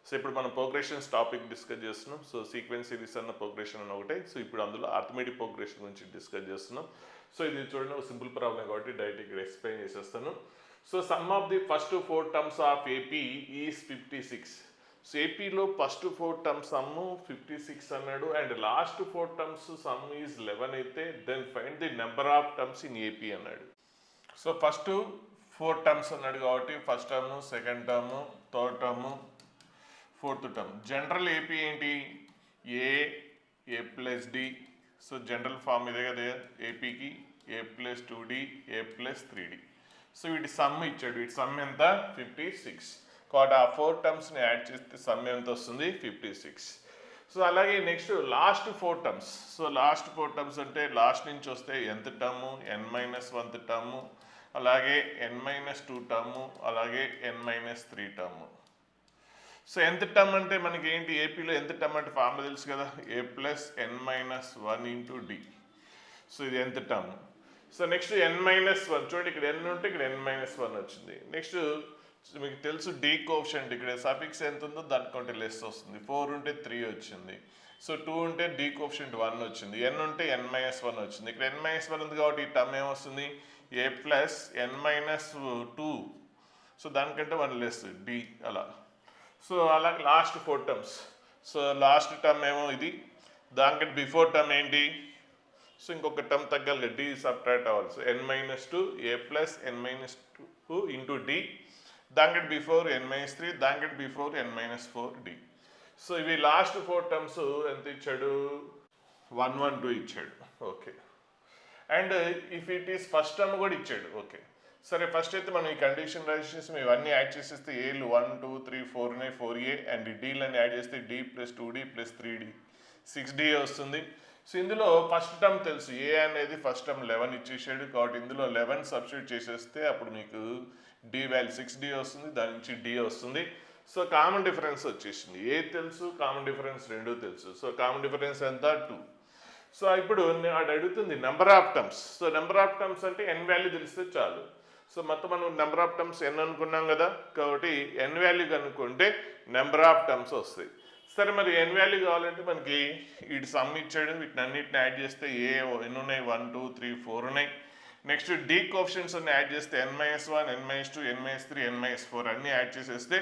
So ఇప్పుడు మనం progressions topic discuss చేస్తున్నాం. సో సీక్వెన్స్ సిరీస్ అన్న ప్రోగ్రెషన్ అన్న ఒకటే. సో ఇప్పుడు అందులో అర్థమెటిక్ ప్రోగ్రెషన్ గురించి డిస్కస్ చేస్తున్నాం. సో ఇది చూడండి ఒక సింపుల్ ప్రాబ్లం కాబట్టి డైరెక్ట్ ఇక్కడ ఎక్స్ప్లెయిన్ చేసేస్తాను. So sum of the first 4 terms of AP is 56. So ఏపీలో ఫస్ట్ 4 టర్మ్స్ సమ్ 56 అన్నాడు and last 4 terms sum is 11 అయితే then find the number of terms in AP అన్నాడు. సో ఫస్ట్ 4 టర్మ్స్ అన్నాడు కాబట్టి first term, second term, third term, fourth term. General AP ఏంటి? A plus d. So general form ఇదే కదా ఏపీకి, a plus 2d, a plus 3d. So వీటి sum ఇచ్చాడు. వీటి సమ్ ఎంత? 56. కాబట్టి ఆ 4 టర్మ్స్ని యాడ్ చేస్తే సమ్ ఎంత వస్తుంది? 56. సో అలాగే next last 4 terms. So last 4 terms అంటే లాస్ట్ నుంచి వస్తే ఎంత టర్ము? n-1th టర్ము, అలాగే n-2 టర్ము, అలాగే n-3 టర్ము. సో ఎంత టర్మ్ అంటే మనకి ఏంటి? ఏపీలో ఎంత టర్మ్ అంటే ఫార్ములా తెలుసు కదా, a plus n-1 into d. So ఇది ఎంత టర్మ్. సో నెక్స్ట్ n-1 చూడండి, ఇక్కడ n ఉంటే ఇక్కడ n-1 వచ్చింది. నెక్స్ట్ మీకు తెలుసు డి కోఎఫిషియంట్, ఇక్కడ సఫిక్స్ ఎంత ఉందో దానికంటే లెస్ వస్తుంది. 4 ఉంటే 3 వచ్చింది. సో 2 ఉంటే డి కోఎఫిషియంట్ 1 వచ్చింది. n ఉంటే n-1 వచ్చింది. ఇక్కడ n-1 ఉంది కాబట్టి ఈ టర్మ్ ఏమొస్తుంది? ఏ ప్లస్ n-2. సో దానికంటే 1 లెస్ డి అలా. సో అలాగే last 4 terms. So last term ఏమో ఇది, దానికంటే బిఫోర్ టర్మ్ ఏంటి? సో ఇంకొక టర్మ్ తగ్గాలి, డి సబ్ట్రాక్ట్ అవ్వాలి. సో n-2 ఏ ప్లస్ n-2 ఇంటూ డి, దానికంటే బిఫోర్ n-3, దానికంటే బిఫోర్ n-4 డి. సో ఇవి లాస్ట్ 4 టర్మ్స్ ఎంత ఇచ్చాడు? 112 ఇచ్చాడు. Okay. And if it is first term కూడా ఇచ్చాడు. ఓకే సరే, ఫస్ట్ అయితే మనం ఈ కండిషన్ రైజ్ చేసి ఇవన్నీ యాడ్ చేసేస్తే ఏలు 1 2 3 4 ఉన్నాయి, 4a అండ్ డీలన్నీ యాడ్ చేస్తే d plus 2d plus 3d 6d వస్తుంది. సో ఇందులో ఫస్ట్ టర్మ్ తెలుసు, ఏ అనేది ఫస్ట్ టర్మ్ 11 ఇచ్చేసాడు కాబట్టి ఇందులో 11 సబ్స్టిట్యూట్ చేసేస్తే అప్పుడు మీకు d వాల్యూ 6d వస్తుంది, దాని నుంచి d వస్తుంది. సో కామన్ డిఫరెన్స్ వచ్చేసింది, ఏ తెలుసు, కామన్ డిఫరెన్స్ రెండు తెలుసు. సో కామన్ డిఫరెన్స్ ఎంత? 2. సో ఇప్పుడు అది అడుగుతుంది number of terms. So number of terms అంటే n వాల్యూ తెలిస్తే చాలు. సో మొత్తం మనం నెంబర్ ఆఫ్ టర్మ్స్ n అనుకున్నాం కదా, కాబట్టి n వాల్యూ కనుక్కుంటే నెంబర్ ఆఫ్ టర్మ్స్ వస్తాయి. సరే మరి n వాల్యూ కావాలంటే మనకి వీటి సమ్ ఇచ్చాడు, వీటిని అన్నిటిని యాడ్ చేస్తే ఏ ఎన్ని ఉన్నాయి? 1 2 3 4 ఉన్నాయి. నెక్స్ట్ డి కోఎఫిషియంట్స్ అన్ని యాడ్ చేస్తే n-1, n-2, n-3, n-4 అన్నీ యాడ్ చేసేస్తే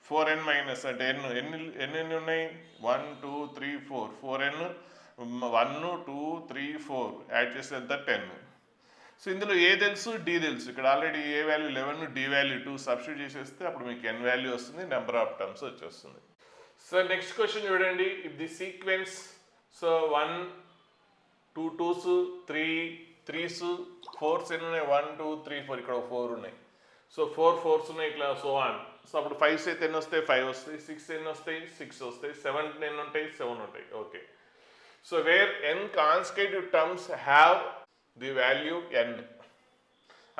4n మైనస్ అంటే ఎన్ని ఉన్నాయి? 1 2 3 4 4n 1 2 3 4 యాడ్ చేస్తే ఎంత? 10. సో ఇందులో ఏ తెలుసు, డి తెలుసు. ఇక్కడ ఆల్రెడీ ఏ వాల్యూ 11, డి వాల్యూ 2 సబ్స్టిట్యూట్ చేసేస్తే అప్పుడు మీకు n వాల్యూ వస్తుంది, నెంబర్ ఆఫ్ టర్మ్స్ వచ్చేస్తుంది. సో నెక్స్ట్ క్వశ్చన్ చూడండి, if the sequence so 1 2 2s 3 3s 4s ఎన్ని ఉన్నాయి? 1 2 3 4 ఇక్కడ 4 ఉన్నాయి. సో 4 4s ఉన్నాయి ఇట్లా సో ఆన్. సో అప్పుడు 5s అయితే ఎన్ని వస్తాయి? 5 వస్తాయి. 6 ఎన్ని వస్తాయి? 6 వస్తాయి. 7 ఎన్ని ఉంటాయి? 7 ఉంటాయి. Okay. So where n consecutive terms have the value n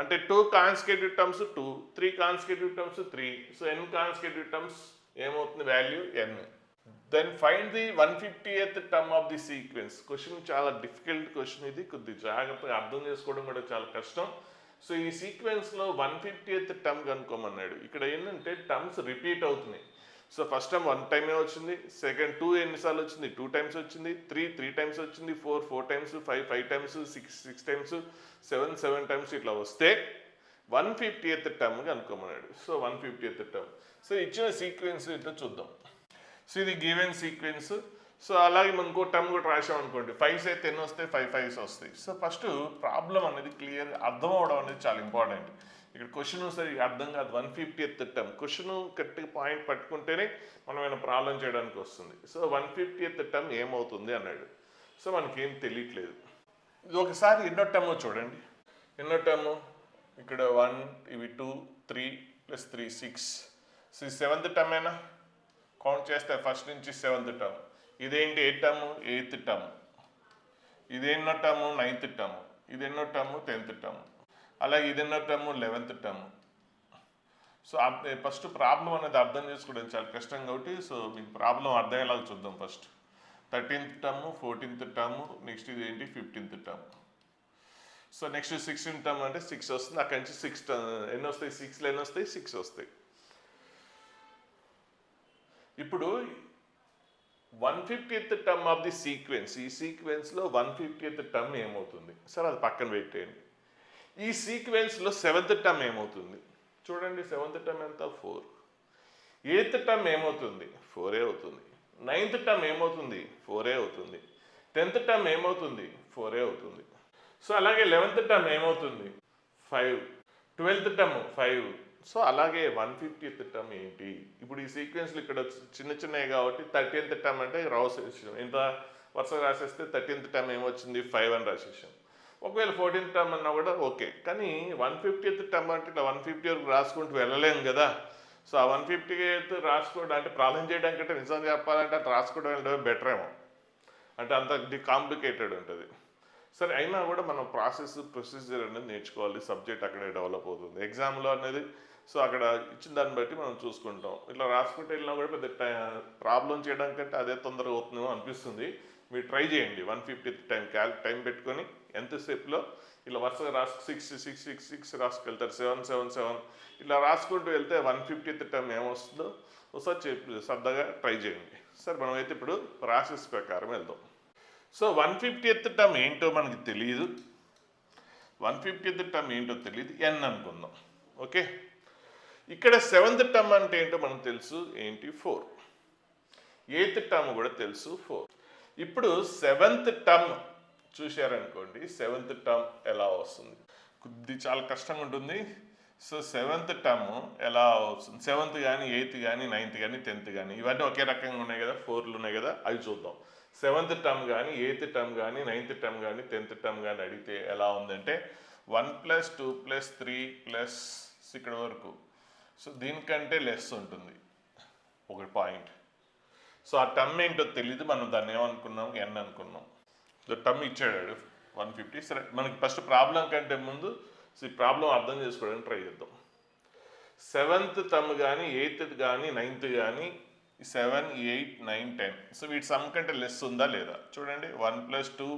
అంటే 2 consecutive terms 2, 3 consecutive terms 3. So n consecutive terms ఏమవుతుంది? Value n. Then find the 150th term of the sequence. Question చాలా డిఫికల్ట్ క్వశ్చన్, ఇది కొద్దిగా జాగ్రత్తగా అర్థం చేసుకోవడం కూడా చాలా కష్టం. సో ఈ సీక్వెన్స్లో 150th టర్మ్ కనుక్కోమన్నాడు. ఇక్కడ ఏంటంటే టర్మ్స్ రిపీట్ అవుతున్నాయి. సో ఫస్ట్ టైం 1 టైమే వచ్చింది, సెకండ్ 2 ఎన్నిసార్లు వచ్చింది? 2 టైమ్స్ వచ్చింది, 3 టైమ్స్ వచ్చింది, 4 టైమ్స్, 5 టైమ్స్, 6 టైమ్స్, 7 టైమ్స్ ఇట్లా వస్తే 150th టర్మ్ కనుక్కోమన్నాడు. So 150th term. సో ఇచ్చిన సీక్వెన్స్ ఏంటో చూద్దాం. సో ఇది గివెన్ సీక్వెన్స్. సో అలాగే మనం ఇంకో టర్మ్ కూడా రాసాం అనుకోండి, 5s అయితే ఎన్ని వస్తాయి? 5 5s వస్తాయి. సో ఫస్ట్ ప్రాబ్లం అనేది క్లియర్ అర్థం అవడం అనేది చాలా ఇంపార్టెంట్. ఇక్కడ క్వశ్చన్ సరే అర్థం కాదు, 150th టర్మ్ క్వశ్చన్ కరెక్ట్గా పాయింట్ పట్టుకుంటేనే మనం ఏమైనా ప్రాబ్లం చేయడానికి వస్తుంది. సో 150th టర్మ్ ఏమవుతుంది అన్నాడు. సో మనకేం తెలియట్లేదు. ఇది ఒకసారి ఎన్నో టర్మ్ చూడండి, ఎన్నో టర్మ్ ఇక్కడ 1 ఇవి 2 3 + 3 6. సో 7th టర్మ్ అయినా కౌంట్ చేస్తే ఫస్ట్ నుంచి 7th టర్మ్. ఇదేంటి? 8th term, 8th term. ఇదేన్నో టర్మ్? 9th term. ఇదెన్నో టర్మ్? 10th term. అలాగే ఇదెన్నో term? 11th term. So first problem అనేది అర్థం చేసుకోవడం చాలా కష్టం కాబట్టి సో మీకు ప్రాబ్లం అర్థమయ్యేలాగా చూద్దాం. First 13th term, 14th term, next ఇది ఏంటి? 15th term. So next 16th term అంటే 6 వస్తుంది. అక్కడి నుంచి 6 ఎన్ని వస్తాయి? 6లో ఎన్ని వస్తాయి? 6 వస్తాయి. ఇప్పుడు 150th term of the sequence, ఈ సీక్వెన్స్లో 150th టర్మ్ ఏమవుతుంది? సరే అది పక్కన పెట్టేయండి. ఈ సీక్వెన్స్లో 7th టర్మ్ ఏమవుతుంది? చూడండి 7th టర్మ్ ఎంత? 4. 8th టర్మ్ ఏమవుతుంది? 4 అవుతుంది. 9th టర్మ్ ఏమవుతుంది? 4 అవుతుంది. 10th టర్మ్ ఏమవుతుంది? 4 అవుతుంది. సో అలాగే 11th టర్మ్ ఏమవుతుంది? 5. 12th term 5. సో అలాగే 150th టర్మ్ ఏంటి? ఇప్పుడు ఈ సీక్వెన్స్లు ఇక్కడ చిన్న చిన్నవి కాబట్టి 30th టర్మ్ అంటే రాసేసాం. ఇంత వరుసగా రాసేస్తే 30th టర్మ్ ఏమొచ్చింది? 5 అని రాసేసాం. ఒకవేళ 14th టర్మ్ అన్నా కూడా ఓకే. కానీ 150th టర్మ్ అంటే ఇట్లా 150 వరకు రాసుకుంటూ వెళ్ళలేము కదా. సో ఆ 150th రాసుకోవడం అంటే ప్రాబ్లం చేయడానికి అంటే నిజం చెప్పాలంటే అట్లా రాసుకోవడం వెళ్ళడం బెటర్ ఏమో. అంటే అంత కాంప్లికేటెడ్ ఉంటుంది. సరే అయినా కూడా మనం ప్రొసీజర్ అనేది నేర్చుకోవాలి. సబ్జెక్ట్ అక్కడే డెవలప్ అవుతుంది. ఎగ్జామ్లో అనేది సో అక్కడ ఇచ్చిన దాన్ని బట్టి మనం చూసుకుంటాం. ఇట్లా రాసుకుంటే వెళ్ళినా కూడా పెద్ద ప్రాబ్లం చేయడానికంటే అదే తొందరగా అవుతుందేమో అనిపిస్తుంది. మీరు ట్రై చేయండి. 150th టైం పెట్టుకొని ఎంతసేపులో ఇలా వరుసగా 6 రాసుకెళ్తారు. 7 7 7 ఇలా రాసుకుంటూ వెళ్తే 150th టైం ఏమొస్తుందో ఒకసారి సరదాగా ట్రై చేయండి. సరే మనమైతే ఇప్పుడు ప్రాసెస్ ప్రకారం వెళ్దాం. సో 150th టర్మ్ ఏంటో మనకి తెలియదు. 150th టర్మ్ ఏంటో తెలియదు, ఎన్ అనుకుందాం. ఓకే, ఇక్కడ 7th టర్మ్ అంటే ఏంటో మనకు తెలుసు, ఏంటి? 4. 8th టర్మ్ కూడా తెలుసు, 4. ఇప్పుడు 7th టర్మ్ చూశారనుకోండి, 7th టర్మ్ ఎలా వస్తుంది? చాలా కష్టంగా ఉంటుంది. సో 7th టర్మ్ ఎలా వస్తుంది? 7th కానీ 8th కానీ 9th కానీ 10th కానీ ఇవన్నీ ఒకే రకంగా ఉన్నాయి కదా, 4లు ఉన్నాయి కదా, అవి చూద్దాం. 7th టర్మ్ కానీ 8th టర్మ్ కానీ 9th టర్మ్ కానీ 10th టర్మ్ కానీ అడిగితే ఎలా ఉందంటే 1 + 2 + 3 ప్లస్ ఇక్కడ వరకు. సో దీనికంటే లెస్ ఉంటుంది ఒక పాయింట్. సో ఆ టర్మ్ ఏంటో తెలీదు, మనం దాన్ని ఏమనుకున్నాం? ఎన్ అనుకున్నాం. టర్మ్ ఇచ్చాడు 150. సరే మనకి ఫస్ట్ ప్రాబ్లం కంటే ముందు ఈ ప్రాబ్లం అర్థం చేసుకోవడానికి ట్రై చేద్దాం. 7th టర్మ్ కానీ 8th కానీ 9th కానీ 7 8 9 10. సో వీటి సమ్ కంటే లెస్ ఉందా లేదా చూడండి. 1 + 2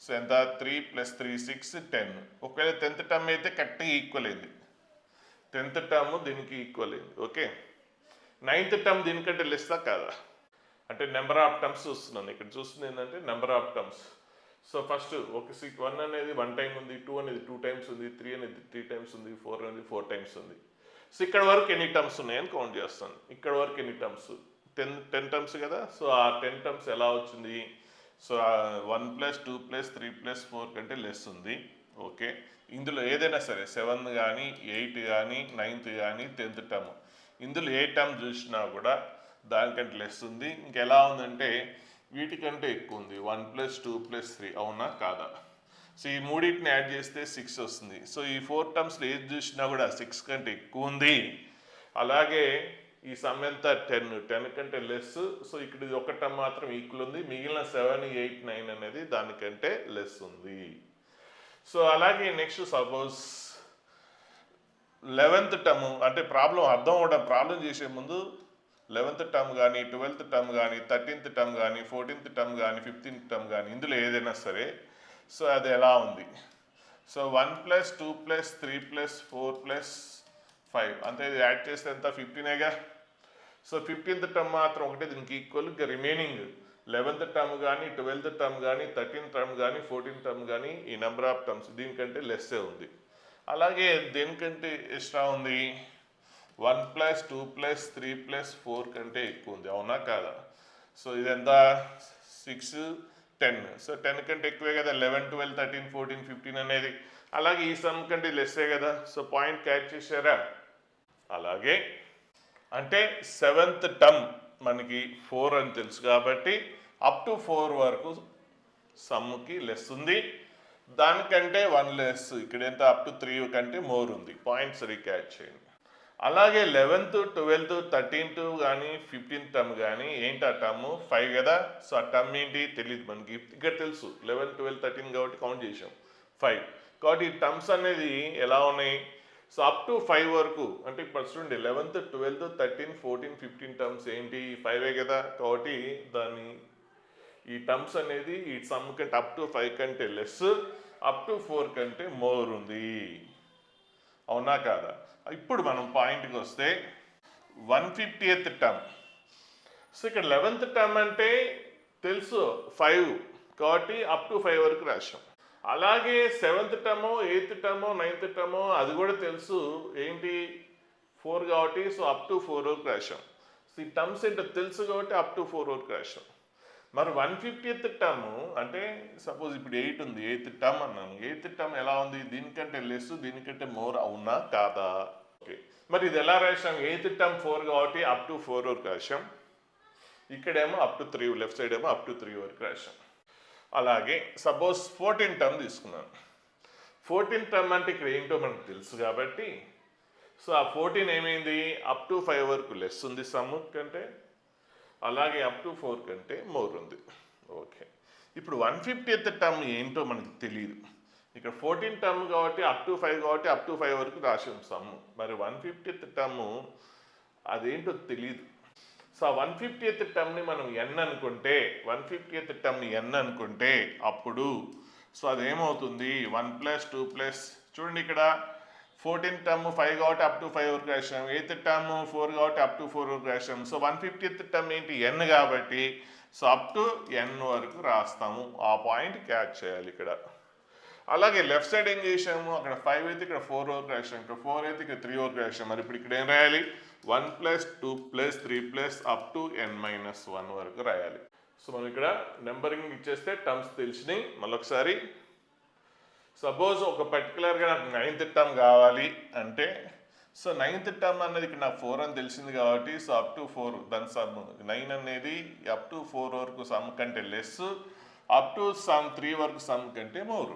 సో ఎంత? 3 + 3 6 10. ఒకవేళ 10th టర్మ్ అయితే కరెక్ట్గా ఈక్వల్ అయింది. 10th టర్మ్ దీనికి ఈక్వల్ అయింది. ఓకే, 9th టర్మ్ దీనికంటే లెస్సా కాదా? అంటే నెంబర్ ఆఫ్ టర్మ్స్ చూస్తున్నాను. ఇక్కడ చూస్తుంది ఏంటంటే number of terms. So first ఒక 1 అనేది 1 టైం ఉంది, 2 అనేది 2 టైమ్స్ ఉంది, 3 అనేది 3 టైమ్స్ ఉంది, 4 అనేది 4 టైమ్స్ ఉంది. సో ఇక్కడ వరకు ఎన్ని టర్మ్స్ ఉన్నాయని కౌంట్ చేస్తాను. ఇక్కడ వరకు ఎన్ని టర్మ్స్? 10 టర్మ్స్ కదా. సో ఆ 10 టర్మ్స్ ఎలా వచ్చింది? సో 1 + 2 + 3 + 4 కంటే లెస్ ఉంది. ఓకే, ఇందులో ఏదైనా సరే 7 కానీ 8 కానీ 9th కానీ 10th టర్మ్, ఇందులో ఏ టర్మ్ చూసినా కూడా దానికంటే లెస్ ఉంది. ఇంకెలా ఉందంటే వీటికంటే ఎక్కువ ఉంది. 1 + 2 + 3 అవునా కాదా? సో ఈ మూడింటిని యాడ్ చేస్తే 6 వస్తుంది. సో ఈ 4 టర్మ్స్లో ఏది చూసినా కూడా 6 కంటే ఎక్కువ ఉంది. అలాగే ఈ సమ్ ఎంత? 10 కంటే లెస్. సో ఇక్కడ ఇది ఒక టర్మ్ మాత్రం ఈక్వల్ ఉంది, మిగిలిన 7 8 9 అనేది దానికంటే లెస్ ఉంది. సో అలాగే నెక్స్ట్ సపోజ్ 11th టర్మ్ అంటే ప్రాబ్లం అర్థం అవడం, ప్రాబ్లం చేసే ముందు 11th టర్మ్ కానీ 12th టర్మ్ కానీ 13th టర్మ్ కానీ 14th టర్మ్ కానీ 15th టర్మ్ కానీ ఇందులో ఏదైనా సరే సో అది ఎలా ఉంది? సో 1 + 2 + 3 + 4 + 5 అంతే. ఇది యాడ్ చేస్తే ఎంత? 15ఏగా. సో 15th టర్మ్ మాత్రం ఒకటే దీనికి ఈక్వల్. ఇంకా రిమైనింగ్ 11th టర్మ్ కానీ 12th టర్మ్ కానీ 13th టర్మ్ కానీ 14th టర్మ్ కానీ ఈ నెంబర్ ఆఫ్ టర్మ్స్ దీనికంటే లెస్సే ఉంది. అలాగే దేనికంటే ఎక్స్ట్రా ఉంది? 1 + 2 + 3 + 4 కంటే ఎక్కువ ఉంది, అవునా కాదా? సో ఇదెంత? 6 10. సో 10 కంటే ఎక్కువే కదా 11 12 13 14 15 అనేది. అలాగే ఈ సమ్ కంటే లెస్సే కదా. సో పాయింట్ క్యాచ్ చేశారా? అలాగే అంటే 7th టర్మ్ మనకి 4 అని తెలుసు కాబట్టి అప్ టు 4 వరకు సమ్కి లెస్ ఉంది. దానికంటే 1 లెస్. ఇక్కడ ఎంత? అప్ టు 3 కంటే మోర్ ఉంది. పాయింట్స్ రీక్యాచ్ చేయండి. అలాగే 11th 12th 13th కానీ 15th టర్మ్ కానీ ఏంటి? ఆ టర్మ్ 5 కదా. సో ఆ టర్మ్ ఏంటి తెలియదు మనకి. ఇక్కడ తెలుసు 11 12 13 కాబట్టి కౌంట్ చేసాం 5. కాబట్టి ఈ టర్మ్స్ అనేది ఎలా ఉన్నాయి? సో అప్ టు 5 వరకు అంటే ఇప్పుడు చూడండి 11th 12th 13 14 15 టర్మ్స్ ఏంటి? 5 కదా. కాబట్టి దాన్ని ఈ టర్మ్స్ అనేది ఈ సమ్ కంటే అప్ టు 5 కంటే లెస్, అప్ టు 4 కంటే మోర్ ఉంది, అవునా కాదా? ఇప్పుడు మనం పాయింట్కి వస్తే 150th టర్మ్ సో ఇక్కడ 11th టర్మ్ అంటే తెలుసు 5 కాబట్టి అప్ టు 5 వరకు రాశాం. అలాగే 7th term 8th term 9th term అది కూడా తెలుసు ఏంటి 4 కాబట్టి సో అప్ టు 4 వరకు రాశాం. సో ఈ టర్మ్స్ ఏంటో తెలుసు కాబట్టి అప్ టు 4 వరకు రాశాం. మరి 150th టర్మ్ అంటే సపోజ్ ఇప్పుడు 8 ఉంది, 8th టర్మ్ అన్నాను. 8th టర్మ్ ఎలా ఉంది? దీనికంటే లెస్ దీనికంటే మోర్ అవునా కాదా? ఓకే, మరి ఇది ఎలా రాశాం? 8th టర్మ్ 4 కాబట్టి అప్ టు 4 వరకు రాశాం. ఇక్కడేమో అప్ టు 3, లెఫ్ట్ సైడ్ ఏమో అప్ టు 3 వరకు రాశాం. అలాగే సపోజ్ 14th టర్మ్ తీసుకున్నాను. 14th టర్మ్ అంటే ఇక్కడ ఏంటో మనకు తెలుసు కాబట్టి సో ఆ 14 ఏమైంది? అప్ టు 5 వరకు లెస్ ఉంది సమ్ కంటే, అలాగే అప్ టు 4 కంటే మోర్ ఉంది. ఓకే, ఇప్పుడు 150th టర్మ్ ఏంటో మనకు తెలియదు. ఇక్కడ 14 టర్మ్ కాబట్టి అప్ టు 5 కాబట్టి అప్ టు 5 వరకు రాసాం సమ్. మరి 150th టర్మ్ అదేంటో తెలియదు. సో ఆ 150th టర్మ్ని మనం ఎన్ అనుకుంటే, 150th టర్మ్ని ఎన్ అనుకుంటే అప్పుడు సో అదేమవుతుంది? 1 + 2 చూడండి ఇక్కడ 14th టర్మ్ 5 కాబట్టి అప్ టు 5 వరకు రాసాం. 8th టర్మ్ 4 కాబట్టి అప్ టు 4 వరకు రాసాం. సో 150th టర్మ్ ఏంటి? ఎన్ కాబట్టి సో అప్ టు ఎన్ వరకు రాస్తాము. ఆ పాయింట్ క్యాచ్ చేయాలి ఇక్కడ. అలాగే లెఫ్ట్ సైడ్ ఏం చేసాము? అక్కడ 5 అయితే ఇక్కడ 4 వరకు రాసాం, ఇక్కడ 4 అయితే ఇక్కడ 3 వరకు రాసాం. మరి ఇప్పుడు ఇక్కడ ఏం రాయాలి? 1 + 2 + 3 అప్ టు n-1 వరకు రాయాలి. సో మనం ఇక్కడ నెంబరింగ్ ఇచ్చేస్తే టర్మ్స్ తెలిసినాయి. మళ్ళొకసారి సపోజ్ ఒక పర్టికులర్గా నాకు 9th టర్మ్ కావాలి అంటే సో 9th టర్మ్ అనేది ఇక్కడ నాకు 4 అని తెలిసింది కాబట్టి సో అప్ టు 4 దాని సమ్ 9 అనేది అప్ టు 4 వరకు సమ్ కంటే లెస్, అప్ టు సమ్ 3 వరకు సమ్ కంటే మోర్.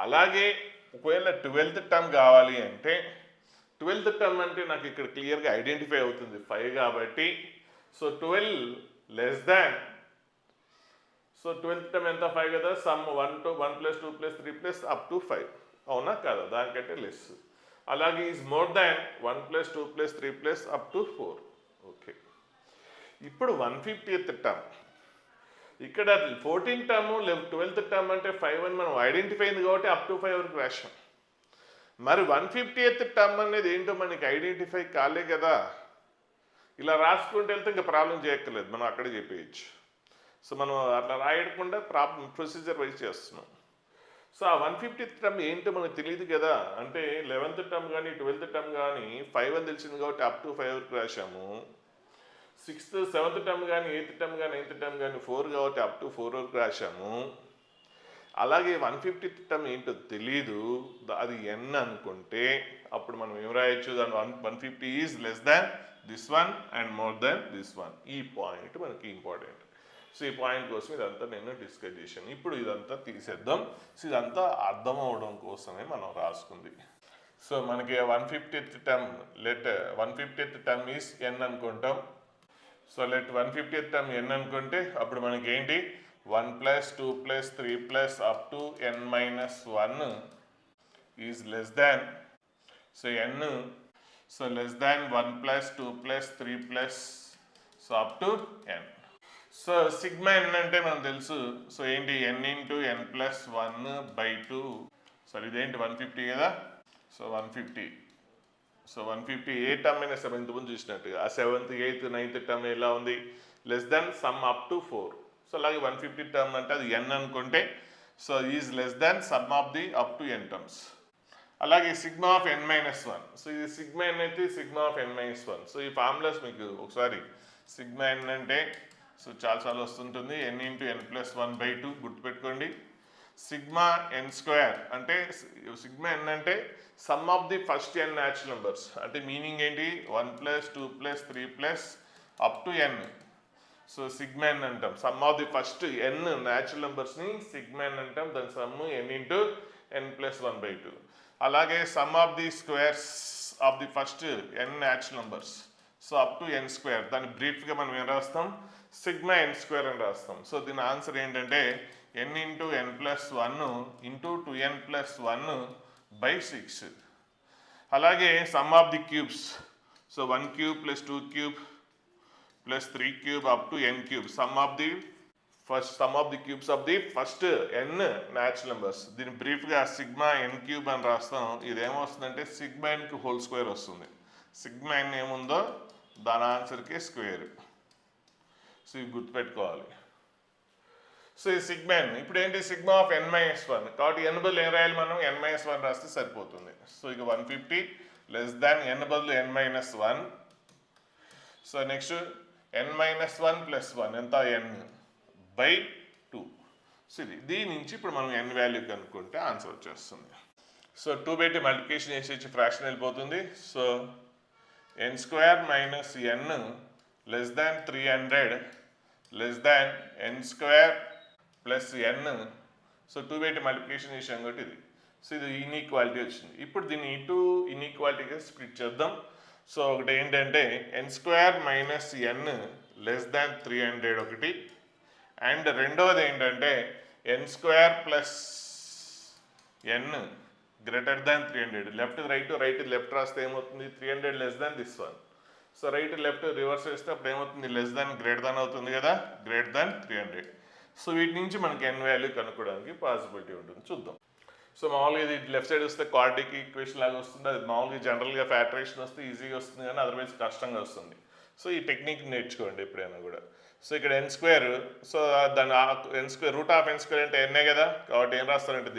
అలాగే ఒకవేళ 12th టర్మ్ కావాలి అంటే 12th టర్మ్ అంటే నాకు ఇక్కడ క్లియర్గా ఐడెంటిఫై అవుతుంది 5 కాబట్టి so 12 less than so 12th term ఎంత? 5 కదా. సమ్ 1 + 2 + 3 అప్ టు 5 అవునా కాదా? దానికంటే లెస్. అలాగే is more than 1 + 2 + 3 up to 4. Okay, ఇప్పుడు 150th టర్మ్ ఇక్కడ 14th టర్మ్ 12th టర్మ్ అంటే 5 అని మనం ఐడెంటిఫై అయింది కాబట్టి అప్ టు 5 వరకు రాశాం. మరి 150th టర్మ్ అనేది ఏంటో మనకి ఐడెంటిఫై కాలే కదా. ఇలా రాసుకుంటూ వెళ్తే ఇంకా ప్రాబ్లం చేయక్కర్లేదు, మనం అక్కడే చెప్పేయచ్చు. సో మనం అట్లా రాయకుండా ప్రొసీజర్ వైజ్ చేస్తున్నాం. సో ఆ 150th టర్మ్ ఏంటో మనకు తెలియదు కదా. అంటే 11th టర్మ్ కానీ 12th టర్మ్ కానీ 5 అని తెలిసింది కాబట్టి అప్ టు 5 వరకు రాశాము. 6th 7th టర్మ్ కానీ 8th టర్మ్ కానీ 9th టర్మ్ కానీ 4 కాబట్టి అప్ టు 4 వరకు రాశాము. అలాగే 150th టర్మ్ ఏంటో తెలీదు, అది ఎన్ అనుకుంటే అప్పుడు మనం ఏం రాయొచ్చు? దాని 150 is less than this one and more than this one. ఈ పాయింట్ మనకి ఇంపార్టెంట్. సో ఈ పాయింట్ కోసం ఇదంతా నేను డిస్కస్ చేశాను. ఇప్పుడు ఇదంతా తీసేద్దాం. సో ఇదంతా అర్థం అవడం కోసమే మనం రాసుకుంది. సో మనకి 150th term let 150th term is n అనుకుంటాం. సో లెట్ 150th టర్మ్ ఎన్ అనుకుంటే అప్పుడు మనకి ఏంటి? 1 + 2 + 3 up to n-1 is less than so n so less than 1 + 2 + 3 so up to n. So sigma n అంటే మనకు తెలుసు. సో ఏంటి? n×n+1/2. సో ఇదేంటి? 150 కదా. సో 150 సో 150 ఏ టర్మ్ అయినా 7th ముందు చూసినట్టుగా ఆ 7th 8th 9th టర్మ్ ఎలా ఉంది? Less than sum up to 4. So అలాగే 150 టర్మ్ అంటే అది n అనుకుంటే so is less than some of the up to n terms. అలాగే సిగ్మా ఆఫ్ n-1. సో ఇది సిగ్మా ఎన్ అయితే సిగ్మా ఆఫ్ n-1. సో ఈ ఫార్ములాస్ మీకు ఒకసారి సిగ్మా ఎన్ అంటే సో చాలాసార్లు వస్తుంటుంది. n×n+1/2 గుర్తుపెట్టుకోండి. సిగ్మా n² అంటే సిగ్మా ఎన్ అంటే sum of the first n natural numbers. అంటే మీనింగ్ ఏంటి? 1 + 2 + 3 up to n. So sigma n అంటాం. Sum of the first n natural నెంబర్స్ని సిగ్మా ఎన్ అంటాం. దాని సమ్ n×n+1/2. అలాగే sum of the squares of the first n natural numbers so up to n². దాన్ని బ్రీఫ్గా మనం ఏం రాస్తాం? సిగ్మా n² అని రాస్తాం. సో దీని ఆన్సర్ ఏంటంటే n×n+1 × 2n+1/6. అలాగే sum of the cubes so 1³ + 2³ + 3³ up to n³. Some of the cubes of the first n natural numbers. దీన్ని బ్రీఫ్గా సిగ్మా n³ అని రాస్తాం. ఇదేమొస్తుందంటే సిగ్మా n² వస్తుంది. సిగ్మా n ఏముందో దాని ఆన్సర్కి స్క్వేర్. సో ఇవి గుర్తుపెట్టుకోవాలి. సో ఈ సిగ్మా n ఇప్పుడు ఏంటి సిగ్మా ఆఫ్ n-1 కాబట్టి n బదులు ఏం రాయాలి మనం n-1 రాస్తే సరిపోతుంది. సో ఇక 150 లెస్ దాన్ n బదులు n-1. So next n-1 plus 1 ఎంత n బై 2. సో ఇది దీని నుంచి ఇప్పుడు మనం n వాల్యూ కనుక్కుంటే ఆన్సర్ వచ్చేస్తుంది. సో 2 బై 2 మల్టిప్లికేషన్ చేసి ఫ్రాక్షన్ వెళ్ళిపోతుంది. So n square minus n less than 300 less than n square plus n. So 2 by 2 multiplication చేసాం కాబట్టి ఇది. సో ఇది ఇన్ఈక్వాలిటీ వచ్చింది. ఇప్పుడు దీన్ని ఇటు ఇన్ఈక్వాలిటీగా స్ప్లిట్ చేద్దాం. సో ఒకటి ఏంటంటే n square minus n less than 300 ఒకటి, అండ్ రెండవది ఏంటంటే n square plus n greater than 300. Left right left రాస్తే ఏమవుతుంది 300 less than this one. So right left reverse వేస్తే అప్పుడు ఏమవుతుంది లెస్ దాన్ గ్రేటర్ దాన్ అవుతుంది కదా, గ్రేటర్ దాన్ 300. సో వీటి నుంచి మనకి n వాల్యూ కనుక్కోవడానికి పాసిబిలిటీ ఉంటుంది. చూద్దాం. సో మామూలుగా ఇది లెఫ్ట్ సైడ్ వస్తే క్వాడ్రాటిక్ ఈక్వేషన్ లాగా వస్తుంది. అది మామూలుగా జనరల్గా ఫ్యాక్టరేషన్ వస్తే ఈజీగా వస్తుంది కానీ అదర్వైజ్ కష్టంగా వస్తుంది. సో ఈ టెక్నిక్ నేర్చుకోండి ఎప్పుడైనా కూడా. సో ఇక్కడ n స్క్వేర్, సో దాని n square root of n square అంటే n కదా, కాబట్టి ఏం రాస్తారంటే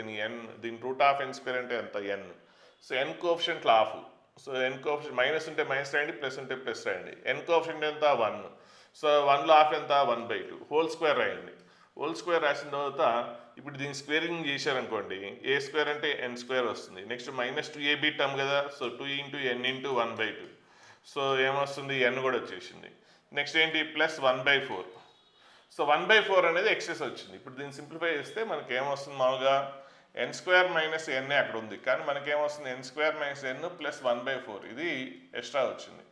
దీని రూట్ ఆఫ్ n స్క్వేర్ అంటే ఎంత n. So n coefficient half. So n coefficient minus ఉంటే మైనస్ రాయండి, ప్లస్ ఉంటే ప్లస్ రాయండి. n కోఎఫిషియంట్ ఎంత 1. సో 1లో హాఫ్ ఎంత 1/2 హోల్ స్క్వేర్ రాయండి. హోల్ స్క్వేర్ రాసిన తర్వాత ఇప్పుడు దీన్ని స్క్వేరింగ్ చేశారనుకోండి ఏ స్క్వేర్ అంటే n స్క్వేర్ వస్తుంది. నెక్స్ట్ మైనస్ 2ab టర్మ్ కదా, so 2 into n into 1/2. So ఏమొస్తుంది n కూడా వచ్చేసింది. నెక్స్ట్ ఏంటి ప్లస్ 1/4. సో 1/4 అనేది ఎక్సెస్ వచ్చింది. ఇప్పుడు దీన్ని సింప్లిఫై చేస్తే మనకి ఏమొస్తుంది మామూలుగా n స్క్వేర్ మైనస్ n అక్కడ ఉంది, కానీ మనకేమొస్తుంది n square minus n plus 1/4 ఇది ఎక్స్ట్రా వచ్చింది.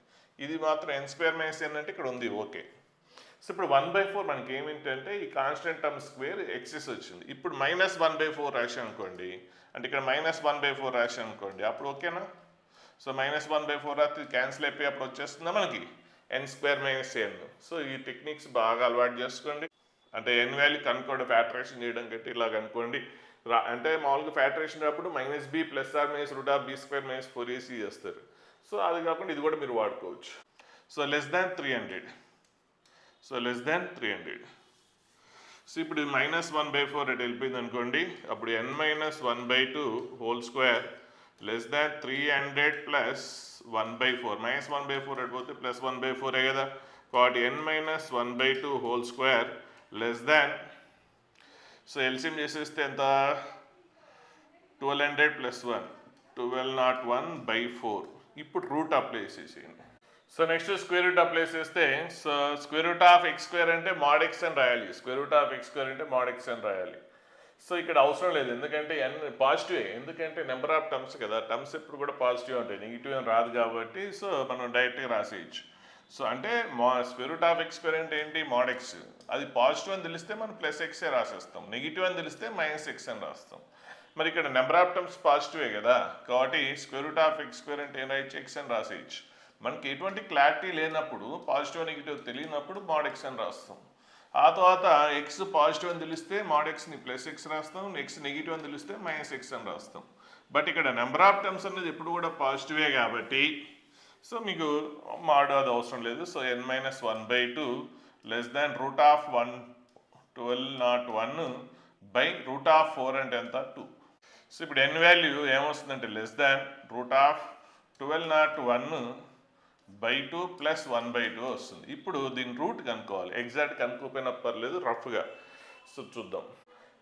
ఇది మాత్రం n స్క్వేర్ మైనస్ n అంటే ఇక్కడ ఉంది ఓకే. సో ఇప్పుడు 1/4 మనకి ఏమిటంటే ఈ కాన్స్టెంట్ టర్మ్ స్క్వేర్ ఎక్సెస్ వచ్చింది. ఇప్పుడు మైనస్ 1/4 రాశాను అనుకోండి, అంటే ఇక్కడ మైనస్ 1/4 రాశాను అనుకోండి అప్పుడు ఓకేనా. సో మైనస్ 1/4 రాస్తే క్యాన్సిల్ అయిపోయి అప్పుడు వచ్చేస్తుందా మనకి n square minus n. So ఈ టెక్నిక్స్ బాగా అలవాటు చేసుకోండి. అంటే n వాల్యూ కనుక్కోండి ఫ్యాక్టరేషన్ చేయడం కంటే ఇలా కనుక్కోండి. అంటే మామూలుగా ఫ్యాక్టరేషన్ అప్పుడు minus b plus or minus root of b square minus 4ac చేస్తారు. సో అది కాకుండా ఇది కూడా మీరు వాడుకోవచ్చు. So less than 300. So less than 300. So ఇప్పుడు మైనస్ 1/4 అటు వెళ్ళిపోయింది అనుకోండి, అప్పుడు n-1/2 whole square less than 300 plus 1/4. Minus 1/4 అడిపోతే ప్లస్ 1/4 కదా, కాబట్టి n-1/2 whole square less than. So LCM చేసేస్తే ఎంత 1200 ప్లస్ 1 1201/4. ఇప్పుడు రూట్ అప్లై చేసేయండి. So next square root apply చేస్తే so square root of x square అంటే mod x అని రాయాలి. Square root of x square అంటే mod x అని రాయాలి. సో ఇక్కడ అవసరం లేదు ఎందుకంటే n పాజిటివే, ఎందుకంటే నెంబర్ ఆఫ్ టర్మ్స్ కదా, టర్మ్స్ ఎప్పుడు కూడా పాజిటివ్ ఉంటాయి, నెగిటివ్ అని రాదు కాబట్టి సో మనం డైరెక్ట్గా రాసేయచ్చు. సో అంటే square root of x square అంటే ఏంటి mod x. అది పాజిటివ్ అని తెలిస్తే మనం ప్లస్ ఎక్సే రాసేస్తాం, నెగిటివ్ అని తెలిస్తే మైనస్ x అని రాస్తాం. మరి ఇక్కడ నెంబర్ ఆఫ్ టర్మ్స్ పాజిటివే కదా, కాబట్టి square root of x square అంటే ఏం రాయొచ్చు x అని రాసేయచ్చు. మనకి ఎటువంటి క్లారిటీ లేనప్పుడు పాజిటివ్ నెగిటివ్ తెలియనప్పుడు mod x అని రాస్తాం. ఆ తర్వాత x పాజిటివ్ అని తెలిస్తే mod xని ప్లస్ x రాస్తాం, x నెగిటివ్ అని తెలిస్తే మైనస్ x అని రాస్తాం. బట్ ఇక్కడ నెంబర్ ఆఫ్ టర్మ్స్ అనేది ఎప్పుడు కూడా పాజిటివే కాబట్టి సో మీకు mod అది అవసరం లేదు. So n-1/2 less than root of 1201 by root of 4 అంటే ఎంత 2. సో ఇప్పుడు n వాల్యూ ఏమొస్తుందంటే less than root of 1201/2 plus 1/2 వస్తుంది. ఇప్పుడు దీని రూట్ కనుక్కోవాలి, ఎగ్జాక్ట్ కనుక్కోపోయినా పర్లేదు రఫ్గా. సో చూద్దాం.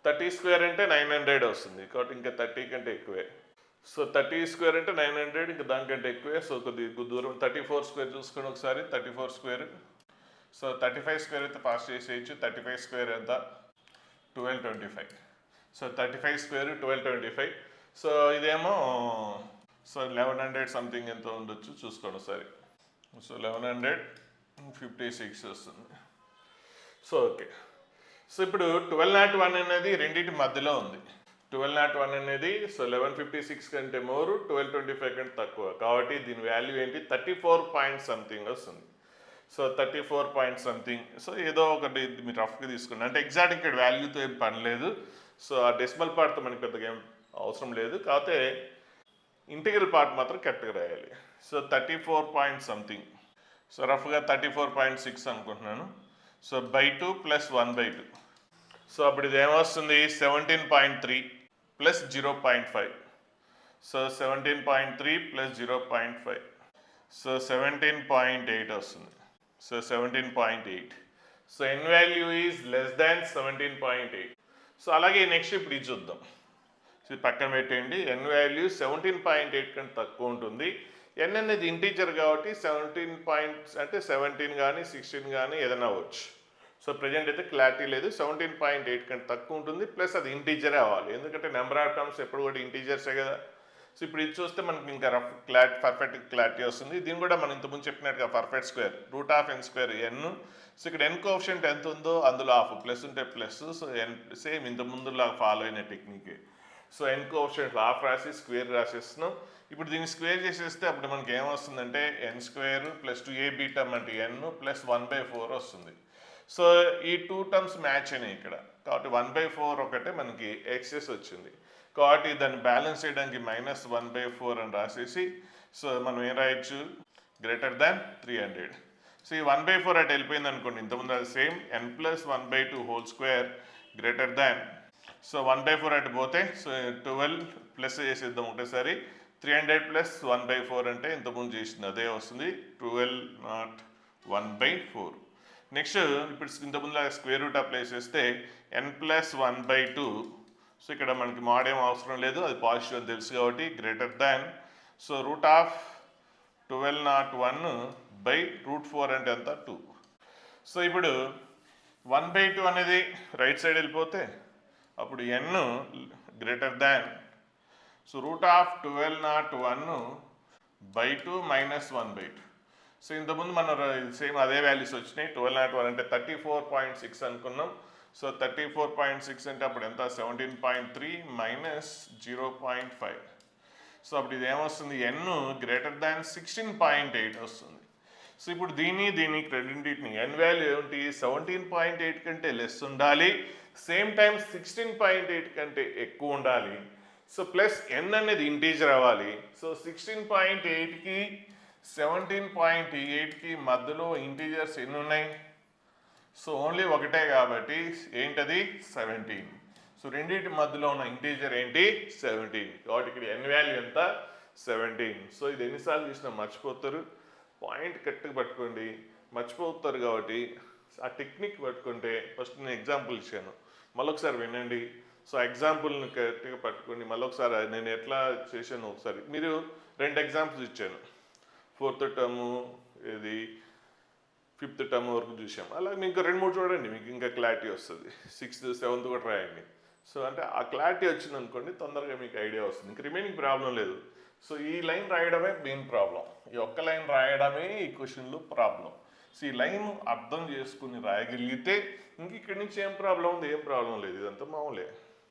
30 స్క్వేర్ అంటే 900 వస్తుంది, కాబట్టి ఇంకా 30 కంటే ఎక్కువే. సో 30 స్క్వేర్ అంటే 900, ఇంకా దానికంటే ఎక్కువే. సో కొద్దిగా దూరం 34 స్క్వేర్ చూసుకొని ఒకసారి 34 స్క్వేర్. సో 35 స్క్వేర్ అయితే పాస్ చేసేయచ్చు. 35 స్క్వేర్ ఎంత 1225. So 35 square 1225. సో ఇదేమో సో 1100 సంథింగ్ ఎంత ఉండొచ్చు చూసుకోండి ఒకసారి. సో 1156 వస్తుంది. So okay. సో ఇప్పుడు 1201 అనేది రెండింటి మధ్యలో ఉంది. 1201 అనేది సో 1156 కంటే మోర్, 1225 కంటే తక్కువ, కాబట్టి దీని వాల్యూ ఏంటి 34 పాయింట్ సంథింగ్ వస్తుంది. So 34 point something. సో ఏదో ఒకటి మీరు రఫ్గా తీసుకోండి, అంటే ఎగ్జాక్ట్ ఇక్కడ వాల్యూతో ఏం పని లేదు. సో ఆ డెసిమల్ పార్ట్తో మనకి పెద్దగా ఏం అవసరం లేదు, కాకపోతే ఇంటిగ్రల్ పార్ట్ మాత్రం కరెక్ట్గా రాయాలి. So 34 point something. సో రఫ్గా 34.6 అనుకుంటున్నాను. So by 2 plus 1/2. సో అప్పుడు ఇది ఏమొస్తుంది 17.3 ప్లస్ 0.5. So 17.3 plus 0.5. సో 17.8 వస్తుంది. So 17.8. So N value is less than 17.8. So అలాగే నెక్స్ట్ ఇప్పుడు ఇది చూద్దాం. సో ఇది పక్కన పెట్టేయండి. ఎన్ వాల్యూ 17.8 కంటే తక్కువ ఉంటుంది. ఎన్ అనేది ఇంటీజర్ కాబట్టి 17 అంటే 17 కానీ 16 కానీ ఏదైనా అవ్వచ్చు. సో ప్రజెంట్ అయితే క్లారిటీ లేదు. 17.8 కంటే తక్కువ ఉంటుంది, ప్లస్ అది ఇంటీజరే అవ్వాలి, ఎందుకంటే నెంబర్ ఆఫ్ టర్మ్స్ ఎప్పుడు కూడా ఇంటీజర్సే కదా. సో ఇప్పుడు ఇది చూస్తే మనకి ఇంకా పర్ఫెక్ట్ క్లారిటీ వస్తుంది. దీన్ని కూడా మనం ఇంతకుముందు చెప్పినట్టుగా పర్ఫెక్ట్ స్క్వేర్ √(n²) ఎన్. సో ఇక్కడ ఎన్ కోఎఫిషియంట్ ఎంత ఉందో అందులో హాఫ్, ప్లస్ ఉంటే ప్లస్. సో ఎన్ సేమ్ ఇంతకుముందులా ఫాలో అయిన టెక్నిక్. సో ఎన్ కోఎఫిషియంట్ హాఫ్ రాసి స్క్వేర్ రాసేస్తున్నాం. ఇప్పుడు దీన్ని స్క్వేర్ చేసేస్తే అప్పుడు మనకి ఏమొస్తుందంటే n² ప్లస్ 2ab టర్మ్ అంటే n ప్లస్ 1/4 వస్తుంది. సో ఈ 2 టర్మ్స్ మ్యాచ్ అయినాయి ఇక్కడ, కాబట్టి 1/4 ఒకటే మనకి ఎక్సెస్ వచ్చింది. కాబట్టి దాన్ని బ్యాలెన్స్ చేయడానికి -1/4 అని రాసేసి, సో మనం ఏం రాయొచ్చు, గ్రేటర్ దాన్ 300. సో ఈ 1/4 అటు వెళ్ళిపోయింది అనుకోండి, ఇంతకుముందు అది same n+1/2² greater than. So 1/4 అటు పోతే సో 12 ప్లస్ చేసేద్దాం ఒకటేసారి. 300 ప్లస్ 1/4 అంటే ఇంతకుముందు చేసింది అదే వస్తుంది, 12 నాట్ 1/4. నెక్స్ట్ ఇప్పుడు ఇంతకుముందు స్క్వేర్ రూట్ అప్లై చేస్తే n+1/2. సో ఇక్కడ మనకి మోడ్ ఏం అవసరం లేదు, అది పాజిటివ్ అని తెలుసు కాబట్టి గ్రేటర్ దాన్. సో √1201/√4 అంటే ఎంత 2. సో ఇప్పుడు 1/2 అనేది రైట్ సైడ్ వెళ్ళిపోతే అప్పుడు n greater than. So √1201/2 -1/2. So ఇంతకుముందు మనం సేమ్ అదే వాల్యూస్ వచ్చినాయి. 1201 అంటే 34.6 అనుకున్నాం. సో 34.6 అంటే అప్పుడు ఎంత 17.3 -0.5. సో అప్పుడు ఇది ఏమొస్తుంది, n గ్రేటర్ దాన్ 16.8 వస్తుంది. సో ఇప్పుడు దీన్ని రెండింటిని ఎన్ వాల్యూ ఏమిటి 17.8 కంటే లెస్ ఉండాలి, సేమ్ టైం 16.8 కంటే ఎక్కువ ఉండాలి. సో ప్లస్ n అనేది ఇంటీజర్ అవ్వాలి. సో 16.8కి 17.8కి మధ్యలో ఇంటీజర్స్ ఎన్ని ఉన్నాయి, సో ఓన్లీ ఒకటే కాబట్టి ఏంటది 17. సో రెండింటి మధ్యలో ఉన్న ఇంటీజర్ ఏంటి 17, కాబట్టి ఇక్కడ n వాల్యూ ఎంత 17. సో ఇది ఎన్నిసార్లు చూసినా మర్చిపోతారు, పాయింట్ కరెక్ట్గా పట్టుకోండి, మర్చిపోతారు కాబట్టి ఆ టెక్నిక్ పట్టుకుంటే. ఫస్ట్ నేను ఎగ్జాంపుల్ ఇచ్చాను, మళ్ళొకసారి వినండి. సో ఎగ్జాంపుల్ని కరెక్ట్గా పట్టుకోండి, మళ్ళొకసారి నేను ఎట్లా చేశాను ఒకసారి. మీరు 2 ఎగ్జాంపుల్స్ ఇచ్చాను, 4th టర్ము ఇది 5th టర్మ్ వరకు చూసాం. అలాగే మీకు 2-3 చూడండి, మీకు ఇంకా క్లారిటీ వస్తుంది. 6th 7th కూడా రాయండి. సో అంటే ఆ క్లారిటీ వచ్చింది అనుకోండి, తొందరగా మీకు ఐడియా వస్తుంది, ఇంక రిమైనింగ్ ప్రాబ్లం లేదు. సో ఈ లైన్ రాయడమే మెయిన్ ప్రాబ్లం, ఈ ఒక్క లైన్ రాయడమే ఈ క్వశ్చన్లో ప్రాబ్లం. సో ఈ లైన్ అర్థం చేసుకుని రాయగలిగితే ఇంక ఇక్కడి నుంచి ఏం ప్రాబ్లం ఉంది, ఏం ప్రాబ్లం లేదు, ఇదంతా మామూలే.